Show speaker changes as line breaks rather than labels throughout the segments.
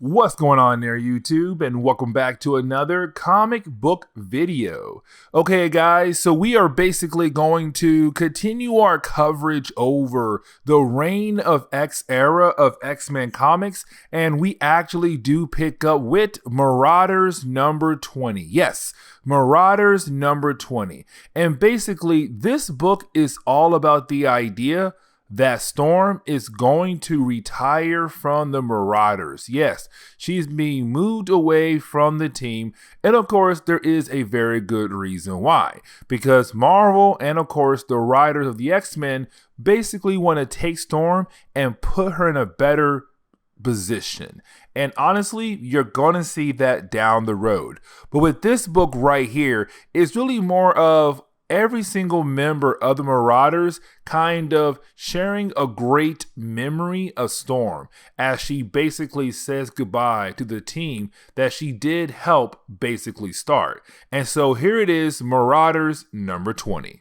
What's going on there, YouTube, and welcome back to another comic book video. Okay, guys, so we are basically going to continue our coverage over the Reign of X era of X-Men comics, and we actually do pick up with Marauders number 20. Yes, Marauders number 20. And basically, this book is all about the idea that Storm is going to retire from the Marauders. Yes, she's being moved away from the team. And of course, there is a very good reason why. Because Marvel and of course the writers of the X-Men basically want to take Storm and put her in a better position. And honestly, you're going to see that down the road. But with this book right here, it's really more of every single member of the Marauders kind of sharing a great memory of Storm as she basically says goodbye to the team that she did help basically start. And so here it is, Marauders number 20.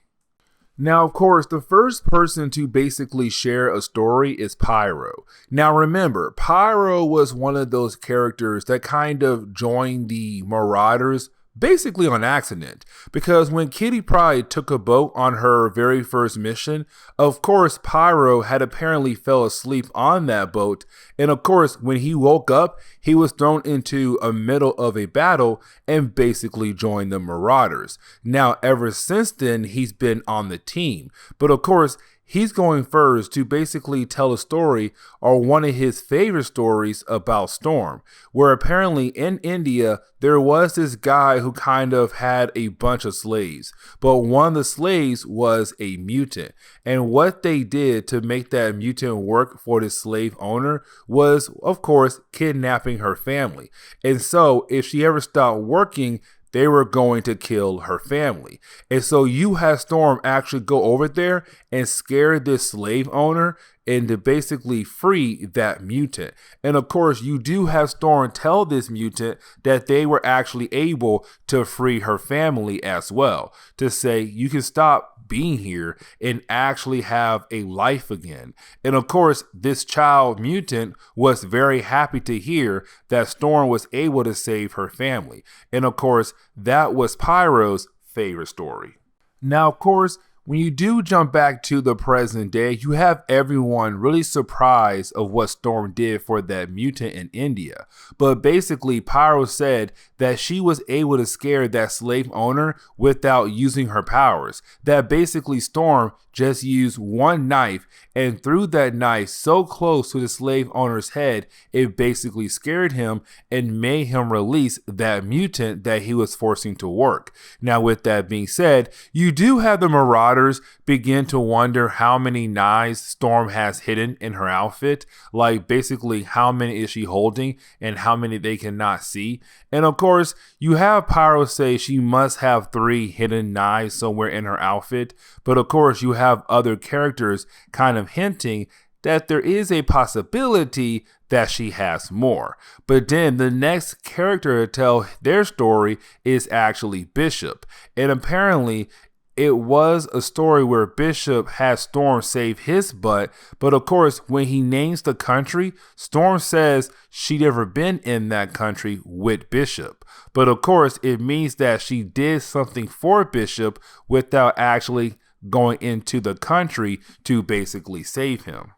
Now, of course, the first person to basically share a story is Pyro. Now, remember, Pyro was one of those characters that kind of joined the Marauders basically on accident, because when Kitty Pryde took a boat on her very first mission, of course Pyro had apparently fell asleep on that boat, and of course when he woke up he was thrown into a middle of a battle and basically joined the Marauders. Now ever since then he's been on the team, but of course he's going first to basically tell a story, or one of his favorite stories, about Storm, where apparently in India there was this guy who kind of had a bunch of slaves, but one of the slaves was a mutant. And what they did to make that mutant work for the slave owner was, of course, kidnapping her family. And so if she ever stopped working, they were going to kill her family. And so you had Storm actually go over there and scare this slave owner and to basically free that mutant. And of course, you do have Storm tell this mutant that they were actually able to free her family as well, to say you can stop being here and actually have a life again. And of course, this child mutant was very happy to hear that Storm was able to save her family. And of course, that was Pyro's favorite story. Now, of course, when you do jump back to the present day, you have everyone really surprised of what Storm did for that mutant in India. But basically, Pyro said that she was able to scare that slave owner without using her powers. That basically Storm just used one knife and threw that knife so close to the slave owner's head, it basically scared him and made him release that mutant that he was forcing to work. Now, with that being said, you do have the Marauders begin to wonder how many knives Storm has hidden in her outfit. Like basically how many is she holding and how many they cannot see. And of course, you have Pyro say she must have 3 hidden knives somewhere in her outfit. But of course, you have other characters kind of hinting that there is a possibility that she has more. But then the next character to tell their story is actually Bishop. And apparently it was a story where Bishop had Storm save his butt, but of course, when he names the country, Storm says she'd never been in that country with Bishop. But of course, it means that she did something for Bishop without actually going into the country to basically save him.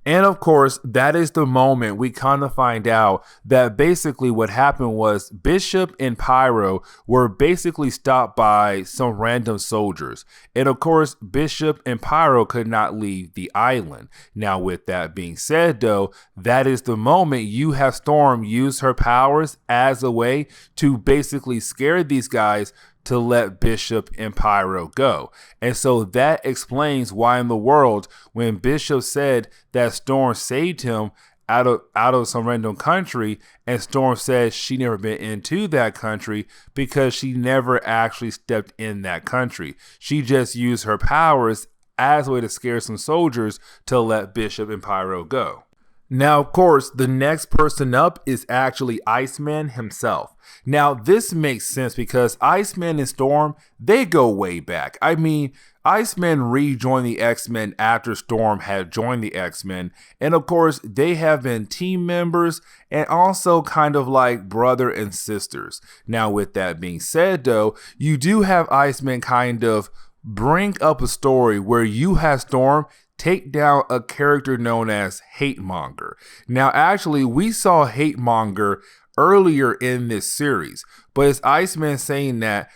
And of course, that is the moment we kind of find out that basically what happened was Bishop and Pyro were basically stopped by some random soldiers. And of course, Bishop and Pyro could not leave the island. Now, with that being said, though, that is the moment you have Storm use her powers as a way to basically scare these guys to let Bishop and Pyro go. And so that explains why in the world, when Bishop said that Storm saved him out of some random country, and Storm said she never been into that country because she never actually stepped in that country. She just used her powers as a way to scare some soldiers to let Bishop and Pyro go. Now, of course, the next person up is actually Iceman himself. Now, this makes sense because Iceman and Storm, they go way back. I mean, Iceman rejoined the X-Men after Storm had joined the X-Men. And of course, they have been team members and also kind of like brother and sisters. Now, with that being said, though, you do have Iceman kind of bring up a story where you have Storm take down a character known as Hate Monger. Now, actually, we saw Hate Monger earlier in this series, but it's Iceman saying that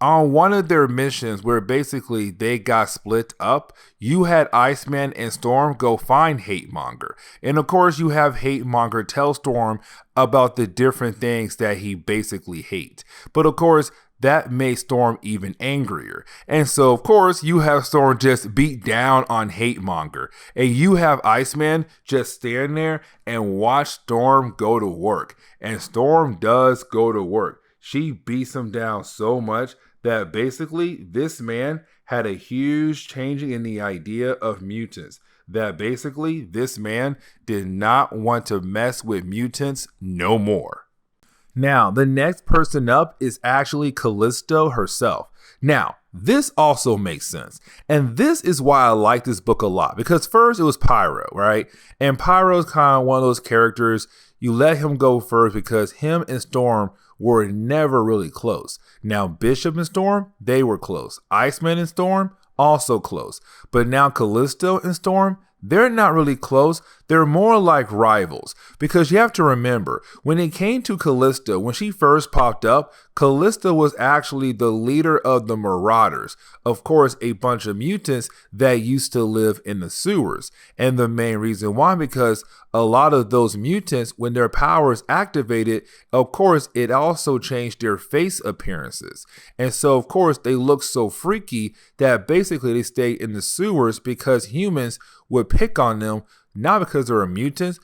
on one of their missions where basically they got split up, you had Iceman and Storm go find Hate Monger. And of course, you have Hate Monger tell Storm about the different things that he basically hates. But of course, that made Storm even angrier. And so, of course, you have Storm just beat down on Hate Monger. And you have Iceman just stand there and watch Storm go to work. And Storm does go to work. She beats him down so much that basically this man had a huge changing in the idea of mutants. That basically this man did not want to mess with mutants no more. Now, the next person up is actually Callisto herself. Now, this also makes sense. And this is why I like this book a lot. Because first, it was Pyro, right? And Pyro's kind of one of those characters, you let him go first because him and Storm were never really close. Now, Bishop and Storm, they were close. Iceman and Storm, also close. But now Callisto and Storm, they're not really close. They're more like rivals because you have to remember when it came to Callisto, when she first popped up, Callisto was actually the leader of the Marauders. Of course, a bunch of mutants that used to live in the sewers. And the main reason why, because a lot of those mutants, when their powers activated, of course, it also changed their face appearances. And so, of course, they look so freaky that basically they stayed in the sewers because humans would pick on them, not because they're mutants,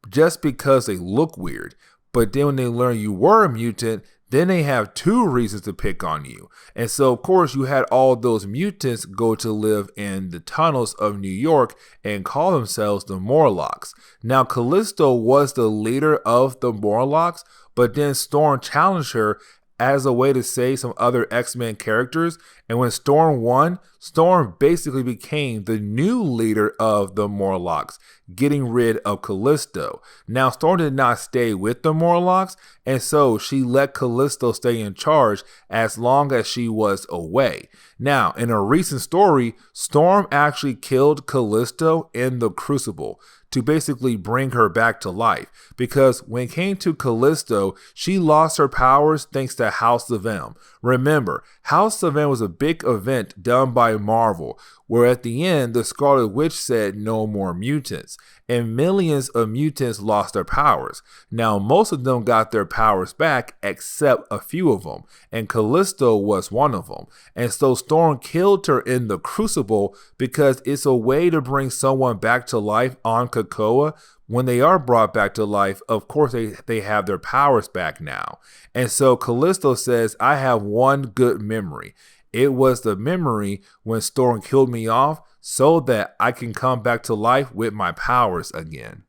just because they look weird. But then when they learn you were a mutant, then they have two reasons to pick on you. And so, of course, you had all those mutants go to live in the tunnels of New York and call themselves the Morlocks. Now, Callisto was the leader of the Morlocks, but then Storm challenged her as a way to save some other X-Men characters. And when Storm won, Storm basically became the new leader of the Morlocks, getting rid of Callisto. Now, Storm did not stay with the Morlocks, and so she let Callisto stay in charge as long as she was away. Now, in a recent story, Storm actually killed Callisto in the Crucible to basically bring her back to life. Because when it came to Callisto, she lost her powers thanks to House of M. Remember, House of M was a big event done by Marvel, where at the end, the Scarlet Witch said no more mutants, and millions of mutants lost their powers. Now, most of them got their powers back, except a few of them, and Callisto was one of them. And so Storm killed her in the Crucible because it's a way to bring someone back to life on Krakoa. When they are brought back to life, of course, they have their powers back now. And so Callisto says, I have one good memory. It was the memory when Storm killed me off so that I can come back to life with my powers again.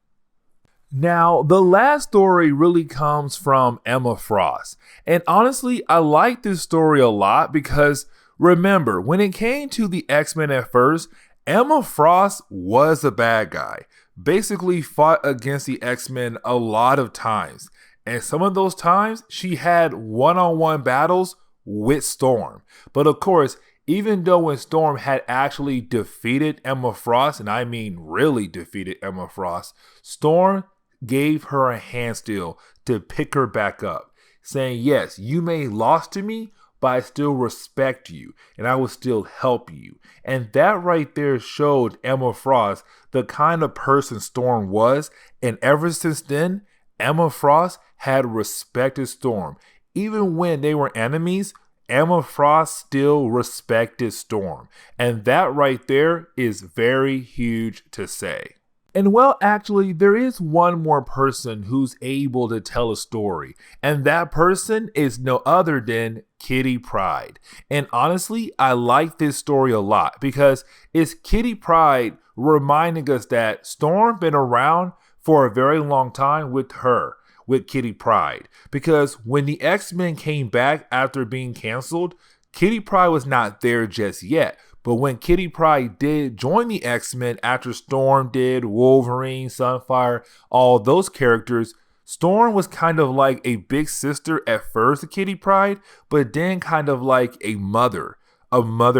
Now, the last story really comes from Emma Frost. And honestly, I like this story a lot because remember, when it came to the X-Men at first, Emma Frost was a bad guy. Basically fought against the X-Men a lot of times. And some of those times, she had one-on-one battles with Storm. But of course, even though when Storm had actually defeated Emma Frost, and I mean really defeated Emma Frost, Storm gave her a hand still to pick her back up, saying, yes, you may lost to me, but I still respect you and I will still help you. And that right there showed Emma Frost the kind of person Storm was. And ever since then, Emma Frost had respected Storm. Even when they were enemies, Emma Frost still respected Storm. And that right there is very huge to say. And well, actually, there is one more person who's able to tell a story. And that person is no other than Kitty Pryde. And honestly, I like this story a lot because it's Kitty Pryde reminding us that Storm been around for a very long time with her, with Kitty Pryde. Because when the X-Men came back after being canceled, Kitty Pryde was not there just yet. But when Kitty Pryde did join the X-Men after Storm did, Wolverine, Sunfire, all those characters, Storm was kind of like a big sister at first to Kitty Pryde, but then kind of like a mother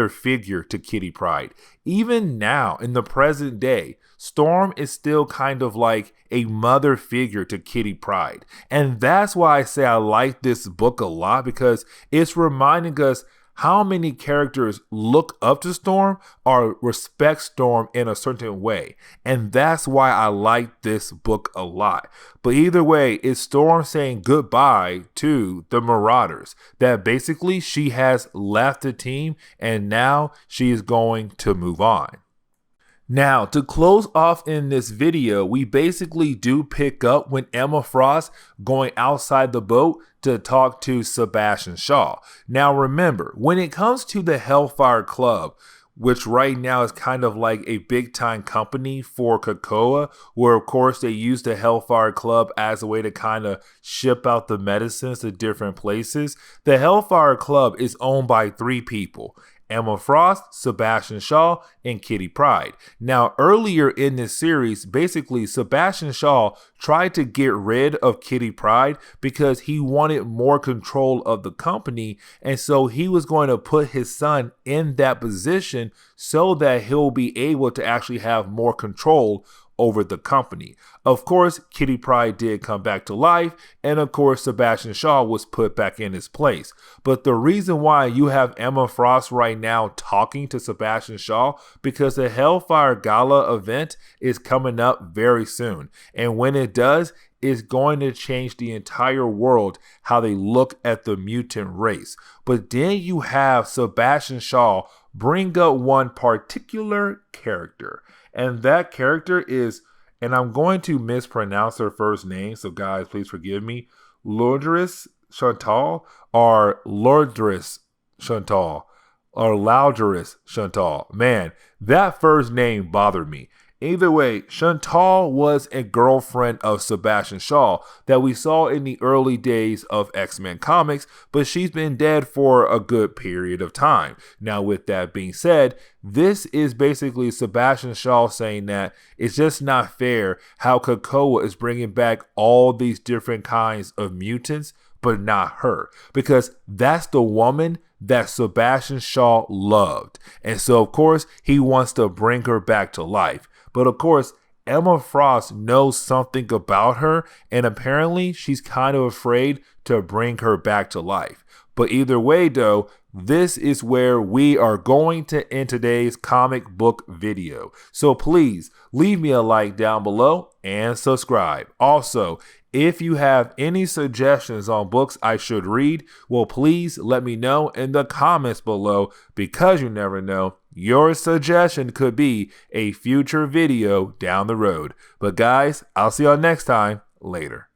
figure to Kitty Pryde. Even now, in the present day, Storm is still kind of like a mother figure to Kitty Pryde. And that's why I say I like this book a lot, because it's reminding us how many characters look up to Storm or respect Storm in a certain way. And that's why I like this book a lot. But either way, it's Storm saying goodbye to the Marauders. That basically she has left the team and now she is going to move on. Now, to close off in this video, we basically do pick up when Emma Frost going outside the boat to talk to Sebastian Shaw. Now, remember, when it comes to the Hellfire Club, which right now is kind of like a big time company for COPPA, where of course they use the Hellfire Club as a way to kind of ship out the medicines to different places. The Hellfire Club is owned by 3 people: Emma Frost, Sebastian Shaw, and Kitty Pryde. Now, earlier in this series, basically, Sebastian Shaw tried to get rid of Kitty Pryde because he wanted more control of the company, and so he was going to put his son in that position so that he'll be able to actually have more control over the company. Of course, Kitty Pryde did come back to life, and of course, Sebastian Shaw was put back in his place. But the reason why you have Emma Frost right now talking to Sebastian Shaw, because the Hellfire Gala event is coming up very soon. And when it does, it's going to change the entire world, how they look at the mutant race. But then you have Sebastian Shaw bring up one particular character. And that character is, and I'm going to mispronounce her first name, so guys, please forgive me, Lourdes Chantal, or Lourdes Chantal, or Lourdes Chantal. Man, that first name bothered me. Either way, Chantal was a girlfriend of Sebastian Shaw that we saw in the early days of X-Men comics, but she's been dead for a good period of time. Now, with that being said, this is basically Sebastian Shaw saying that it's just not fair how COPPA is bringing back all these different kinds of mutants, but not her, because that's the woman that Sebastian Shaw loved. And so, of course, he wants to bring her back to life. But of course, Emma Frost knows something about her, and apparently she's kind of afraid to bring her back to life. But either way, though, this is where we are going to end today's comic book video. So please leave me a like down below and subscribe. Also, if you have any suggestions on books I should read, well, please let me know in the comments below, because you never know, your suggestion could be a future video down the road. But guys, I'll see y'all next time. Later.